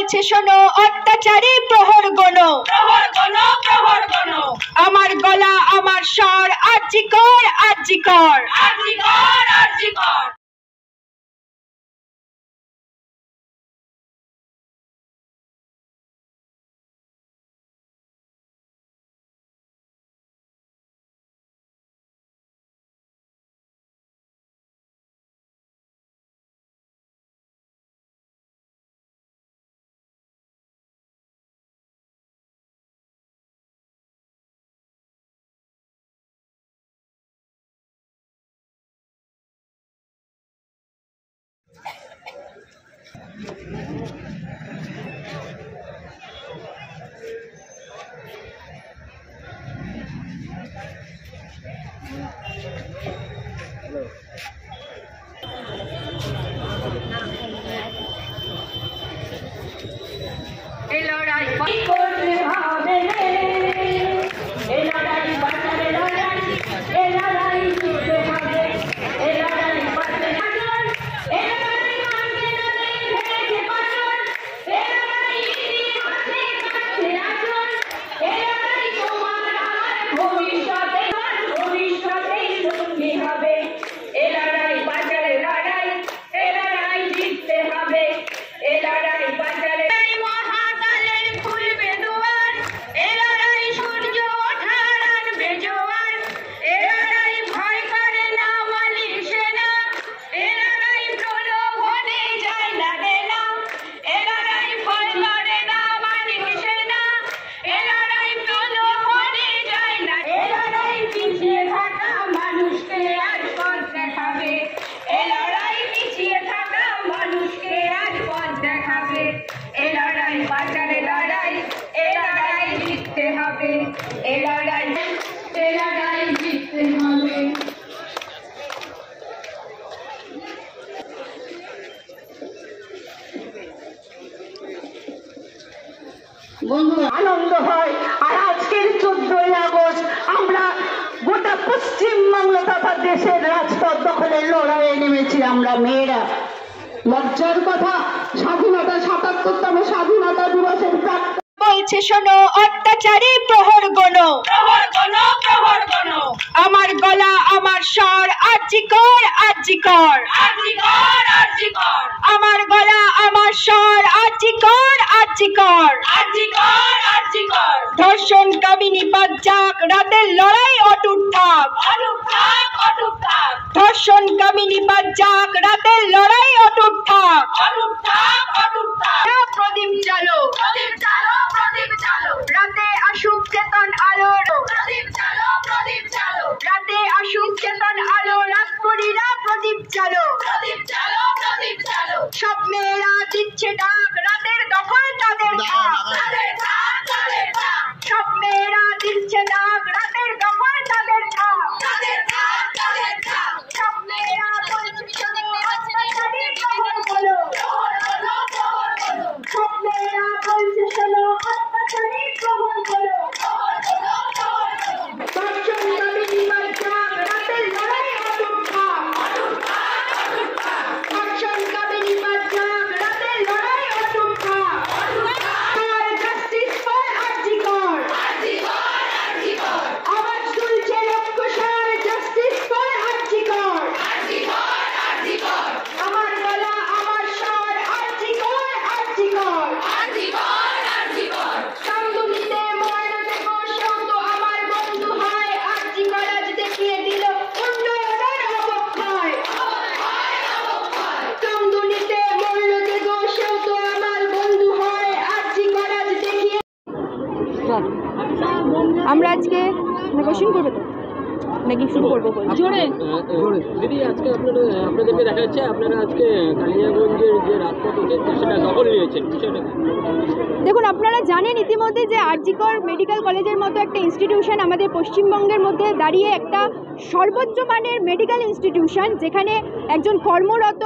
বলছে শোনো অত্যাচারী প্রহর গণ, আমার গলা আমার স্বর, আরজি কর আরজি কর আরজি কর আরজি কর। এই লড়াই করতে হবে রে, এই লড়াই বাঁচাবে লড়াই, এই লড়াই জিততে হবে, এই লড়াই বাঁচাবে লড়াই, এই লড়াই মানবে না ভেঙেছে পাথর, এই লড়াই ইতিহাসে কাছে আসল, এই লড়াই তোমার আমার ভবিষ্যতেই সঙ্গী হবে, এই লড়াই বাঁচাবে লড়াই, এই লড়াই জিততে হবে, এই লড়াই বাঁচাবে বন্ধু আনন্দ হয়। আর আজকের 14ই আগস্ট আমরা গোটা পশ্চিমবাংলা তথা দেশের রাজপথ দখলের লড়াইয়ে নেমেছি আমরা মেয়েরা। লজ্জার কথা, স্বাধীনতা ৭৭তম স্বাধীনতা দিবসের বলছে শোনো অত্যাচারী প্রহর গণ, আমার গলা আমার স্বর, আরজি কর আরজি কর আরজি কর আরজি কর, আমার গলা আমার স্বর, আরজি কর আরজি কর আরজি কর আরজি কর। ধর্ষণ কামিনী বাজ্জাক, রাতের লড়াই অটুট থাক অটুট থাক অটুট থাক, ধর্ষণ কামিনী বাজ্জাক, রাতের লড়াই অটুট থাক অটুট থাক অটুট থাক। প্রদীপ চালো প্রদীপ চালো প্রদীপ চালো, রাতে আসুক চেতন আলো প্রদীপ চালো প্রদীপ চালো, রাতে আসুক চেতন আলো, রাতপরীরা প্রদীপ চালো প্রদীপ চালো প্রদীপ চালো। সব মেয়েরা দিচ্ছে ডাক, রাতের দখল তাদের থাক তাদের থাক তাদের থাক, সব মেয়েরা দিচ্ছে ডাক, রাতের দখল তাদের থাক তাদের থাক তাদের থাক। সব মেয়েরা বলছে শোনো অত্যাচারী প্রহর বলো, সব মেয়েরা বলছে শোনো অত্যাচারী প্রহর বলো, ধর্ষণ কামিনী বাজ্জাক, রাতের লড়াই অটুট থাক, ধর্ষণ কামিনী বাজ্জাক, রাতের লড়াই অটুট থাক। জাস্টিস ফর আরজি কর, আওয়াজ তুলছে লোকসার, জাস্টিস ফর আরজি কর, আমার গলা আমার স্বর, আরজি কর আরজি কর আরজি কর। কান্দুনিতে ময়নাতে বসেও তো আমার বন্ধু হয়, আরজি করাজ দেখিয়ে দিল উন্নয়নের অবক্ষয়, কান্দুনিতে ময়নাতে বসেও তো আমার বন্ধু হয়, আরজি করাজ দেখিয়ে। আমরা আজকে কোশ্চেন করবো তো নাকি শুরু করবো? জোরে দিদি, আজকে আপনাদেরকে দেখা যাচ্ছে আপনারা আজকে কালিয়াগঞ্জের যে রাজপথ উঠেছে সেটা দখল নিয়েছেন, বিষয়টা দেখুন, আপনারা জানেন ইতিমধ্যে যে আরজি কর মেডিকেল কলেজের মতো একটা ইনস্টিটিউশন আমাদের পশ্চিমবঙ্গের মধ্যে দাঁড়িয়ে একটা সর্বোচ্চ মানের মেডিকেল ইনস্টিটিউশন, যেখানে একজন কর্মরত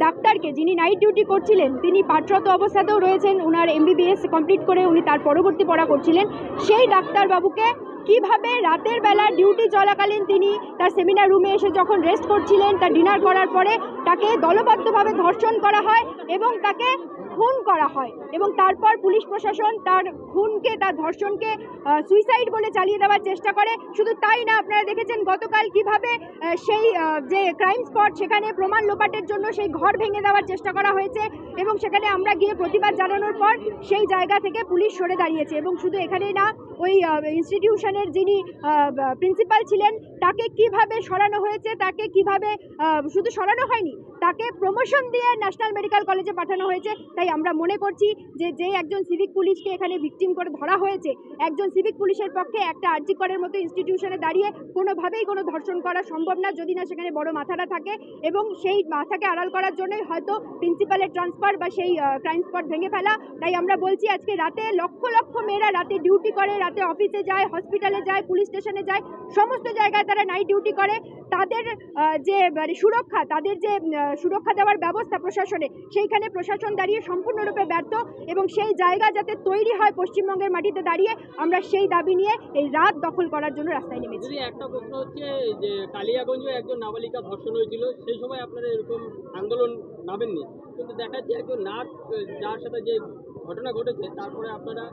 ডাক্তারকে, যিনি নাইট ডিউটি করছিলেন, তিনি পাঠরত অবস্থাতেও রয়েছেন, ওনার MBBS কমপ্লিট করে উনি তার পরবর্তী পড়া করছিলেন, সেই ডাক্তারবাবুকে কিভাবে রাতের বেলা ডিউটি চলাকালীন তিনি তার সেমিনার রুমে এসে যখন রেস্ট করছিলেন, তার ডিনার করার পরে তাকে দলবদ্ধভাবে ধর্ষণ করা হয় এবং তাকে খুন করা হয় এবং তারপর পুলিশ প্রশাসন তার খুনকে, তার ধর্ষণকে সুইসাইড বলে চালিয়ে দেওয়ার চেষ্টা করে। শুধু তাই না, আপনারা দেখেছেন গতকাল কিভাবে সেই যে ক্রাইম স্পট সেখানে প্রমাণ লোপাটের জন্য সেই ঘর ভেঙে দেওয়ার চেষ্টা করা হয়েছে এবং সেখানে আমরা গিয়ে প্রতিবাদ জানানোর পর সেই জায়গা থেকে পুলিশ সরে দাঁড়িয়েছে। এবং শুধু এখানেই না, ওই ইনস্টিটিউশনের যিনি প্রিন্সিপাল ছিলেন তাকে কিভাবে সরানো হয়েছে, তাকে কিভাবে শুধু সরানো হয়নি, তাকে প্রমোশন দিয়ে ন্যাশনাল মেডিকেল কলেজে পাঠানো হয়েছে। তাই আমরা মনে করছি যে একজন সিভিক পুলিশকে এখানে ভিকটিম করে ধরা হয়েছে, একজন সিভিক পুলিশের পক্ষে একটা আরজি করের মতো ইনস্টিটিউশনে দাঁড়িয়ে কোনোভাবেই কোনো ধর্ষণ করা সম্ভব না যদি না সেখানে বড় মাথাটা থাকে। এবং সেই মাথাকে আড়াল করার জন্যই হয়তো প্রিন্সিপালের ট্রান্সফার বা সেই ক্রাইম স্পট ভেঙে ফেলা। তাই আমরা বলছি আজকে রাতে লক্ষ লক্ষ মেয়েরা রাতে ডিউটি করে, রাতে অফিসে যায়, হসপিটালে যায়, পুলিশ স্টেশনে যায়, সমস্ত জায়গায় তারা নাইট ডিউটি করে। তাদের যে সুরক্ষা, তাদের যে সুরক্ষা দেওয়ার ব্যবস্থা প্রশাসনে, সেইখানে প্রশাসন দাঁড়িয়ে সম্পূর্ণরূপে ব্যর্থ এবং সেই জায়গা যাতে তৈরি হয় পশ্চিমবঙ্গের মাটিতে দাঁড়িয়ে আমরা সেই দাবি নিয়ে এই রাত দখল করার জন্য রাস্তায় নেমেছি। একটা প্রশ্ন হচ্ছে যে কালিয়াগঞ্জে একজন নাবালিকা ধর্ষণ হয়েছিল, সেই সময় আপনারা এরকম আন্দোলন নামেননি, কিন্তু দেখা যাচ্ছে একজন নার্স যার সাথে যে ঘটনা ঘটেছে তারপরে আপনারা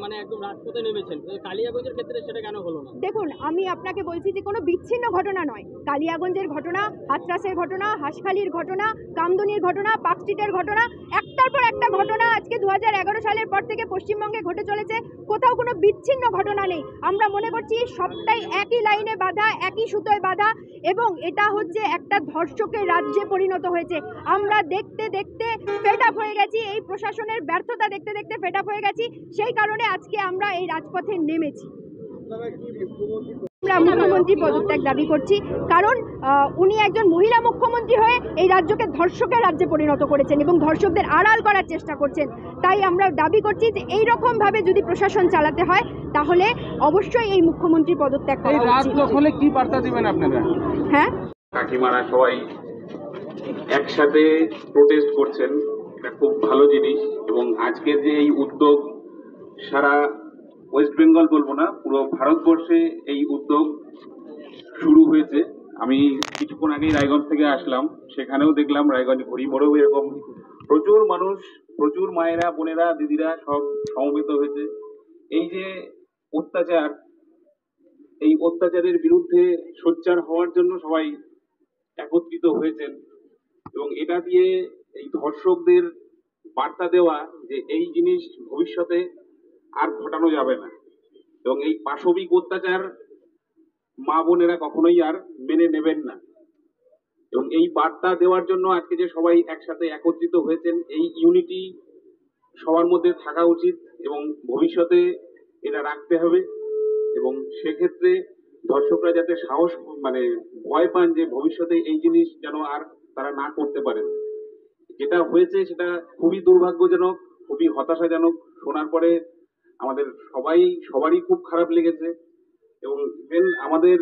মানে একদম রাজপথে নেমেছেন। কালিয়াগঞ্জের ক্ষেত্রে সেটা কেন হলো না? দেখুন, আমি আপনাকে বলছি যে কোনো বিচ্ছিন্ন ঘটনা নয়। কালিয়াগঞ্জের ঘটনা, হাতরাসের ঘটনা, হাঁসখালির ঘটনা, কামদুনির ঘটনা, পার্কস্ট্রিটের ঘটনা, একটার পর একটা ঘটনা আজকে 2011 সালের পর থেকে পশ্চিমবঙ্গে ঘটে চলেছে। কোথাও কোনো বিচ্ছিন্ন ঘটনা নেই। আমরা মনে করছি সবটাই একই লাইনে বাঁধা, একই সুতোয় বাঁধা এবং এটা হচ্ছে একটা ধর্ষকের রাজ্যে পরিণত হয়েছে। আমরা দেখতে দেখতে ফেড আপ হয়ে গেছি, এই প্রশাসনের ব্যর্থতা দেখতে দেখতে ফেড আপ হয়ে গেছি। সেই কারণে আজকে আমরা এই রাজপথে নেমেছি। আমরা মুখ্যমন্ত্রী পদত্যাগ দাবি করছি, কারণ উনি একজন মহিলা মুখ্যমন্ত্রী হয়ে এই রাজ্যকে ধর্ষকের রাজ্যে পরিণত করেছেন এবং ধর্ষকদের আড়াল করার চেষ্টা করছেন। তাই আমরা দাবি করছি যে এই রকম ভাবে যদি প্রশাসন চালাতে হয় তাহলে অবশ্যই এই মুখ্যমন্ত্রী পদত্যাগ করা উচিত। কি বার্তা দিবেন আপনারা? হ্যাঁ, কাকিমারা সবাই একসাথে প্রোটেস্ট করছেন, এটা খুব ভালো জিনিস। এবং আজকের যে এই উদ্যোগ, সারা ওয়েস্ট বেঙ্গল বলবো না, পুরো ভারতবর্ষে এই উদ্যোগ শুরু হয়েছে। আমি কিছুক্ষণ আগেই রায়গঞ্জ থেকে আসলাম, সেখানেও দেখলাম রায়গঞ্জ ঘড়ি মোড়েও এরকম প্রচুর মানুষ, প্রচুর মায়েরা, বোনেরা, দিদিরা সব সমবেত হয়েছে। এই যে অত্যাচার, এই অত্যাচারের বিরুদ্ধে সোচ্চার হওয়ার জন্য সবাই একত্রিত হয়েছেন এবং এটা দিয়ে এই ধর্ষকদের বার্তা দেওয়া যে এই জিনিস ভবিষ্যতে আর ঘটানো যাবে না এবং এই পাশবিক অত্যাচার মা বোনেরা কখনোই আর মেনে নেবেন না। এবং এই বার্তা দেওয়ার জন্য আজকে যে সবাই একসাথে একত্রিত হয়েছেন, এই ইউনিটি সবার মধ্যে থাকা উচিত এবং ভবিষ্যতে এটা রাখতে হবে। এবং সেক্ষেত্রে দর্শকরা যাতে সাহস মানে ভয় পান যে ভবিষ্যতে এই জিনিস যেন আর তারা না করতে পারেন। যেটা হয়েছে সেটা খুবই দুর্ভাগ্যজনক, খুবই হতাশাজনক। শোনার পরে আমাদের সবারই খুব খারাপ লেগেছে। এবং ইভেন আমাদের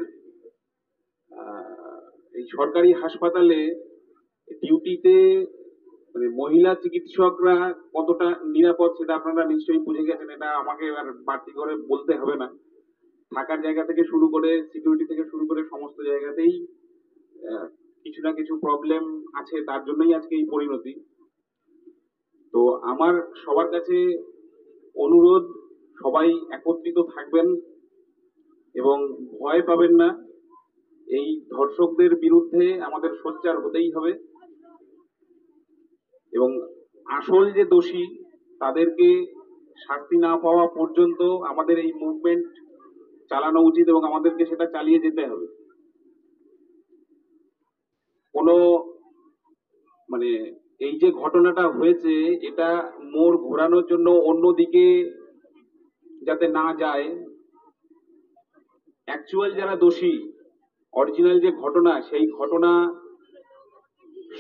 এই সরকারি হাসপাতালে ডিউটিতে মানে মহিলা চিকিৎসকরা কতটা নিরাপদ সেটা আপনারা নিশ্চয়ই বুঝে গেছেন, এটা আমাকে আর বাড়তি করে বলতে হবে না। থাকার জায়গা থেকে শুরু করে, সিকিউরিটি থেকে শুরু করে সমস্ত জায়গাতেই কিছু না কিছু প্রবলেম আছে, তার জন্যই আজকে এই পরিণতি। তো আমার সবার কাছে অনুরোধ, সবাই একত্রিত থাকবেন এবং ভয় পাবেন না। এই ধর্ষকদের বিরুদ্ধে আমাদের সোচ্চার হতেই হবে এবং আসল যে দোষী তাদেরকে শাস্তি না পাওয়া পর্যন্ত আমাদের এই মুভমেন্ট চালানো উচিত এবং আমাদেরকে সেটা চালিয়ে যেতে হবে। কোনো মানে এই যে ঘটনাটা হয়েছে এটা মোড় ঘোরানোর জন্য অন্যদিকে যাতে না যায়, অ্যাকচুয়াল যারা দোষী, অরিজিনাল যে ঘটনা, সেই ঘটনা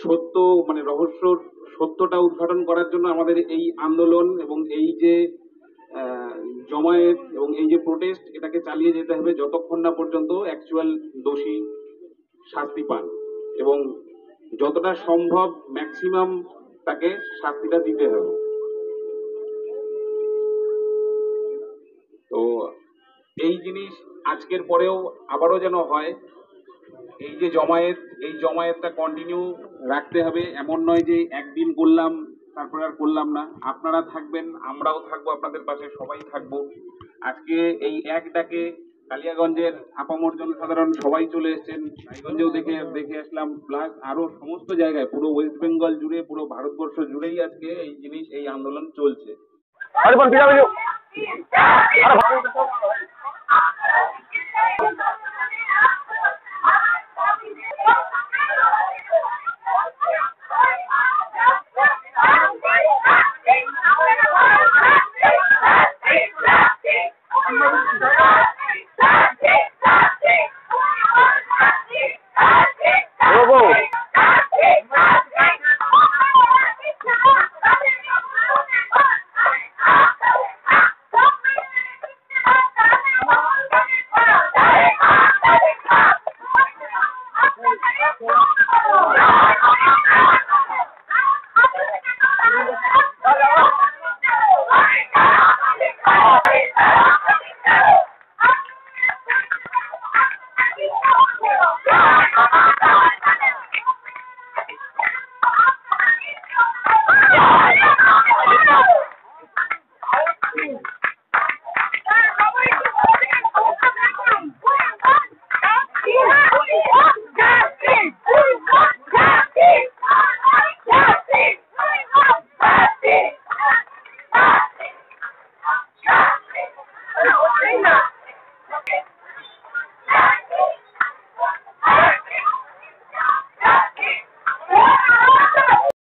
সত্য মানে রহস্যর সত্যটা উদ্ঘাটন করার জন্য আমাদের এই আন্দোলন এবং এই যে জমায়েত এবং এই যে প্রোটেস্ট, এটাকে চালিয়ে যেতে হবে যতক্ষণ না পর্যন্ত অ্যাকচুয়াল দোষী শাস্তি পান এবং যতটা সম্ভব ম্যাক্সিমাম তাকে শাস্তিটা দিতে হবে। তো এই জিনিস আজকের পরেও আবারও যেন হয়, এই যে জমায়েত, এই জমায়েতটা কন্টিনিউ রাখতে হবে। এমন নয় যে একদিন করলাম তারপরে আর করলাম না। আপনারা থাকবেন, আমরাও থাকবো আপনাদের পাশে, সবাই থাকবো। আজকে এই এক ডাকে কালিয়াগঞ্জের আপামর জনসাধারণ সবাই চলে এসেছেন, রায়গঞ্জেও দেখে আসলাম, প্লাস আরো সমস্ত জায়গায় পুরো ওয়েস্ট বেঙ্গল জুড়ে, পুরো ভারতবর্ষ জুড়েই আজকে এই আন্দোলন চলছে।